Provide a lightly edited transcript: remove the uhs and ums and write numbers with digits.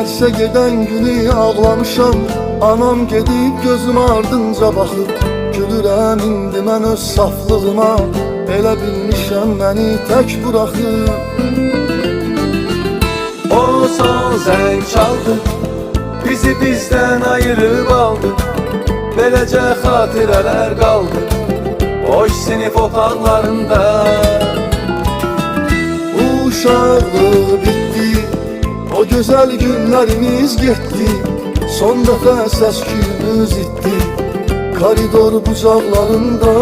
Dərsə gedən günü ağlamışam. Anam gedib gözüm ardınca baxıb. Gülürəm indi mən öz saflığıma. Elə bilmişəm məni tək buraxıb. O son zəng çaldı, bizi bizdən ayırıb aldı. Beləcə xatirələr qaldı boş sinif otaqlarında. Uşaqlıq bitdi, o gözəl günlərimiz getdi. Son dəfə səs-küyümüz itdi koridor bucaqlarında.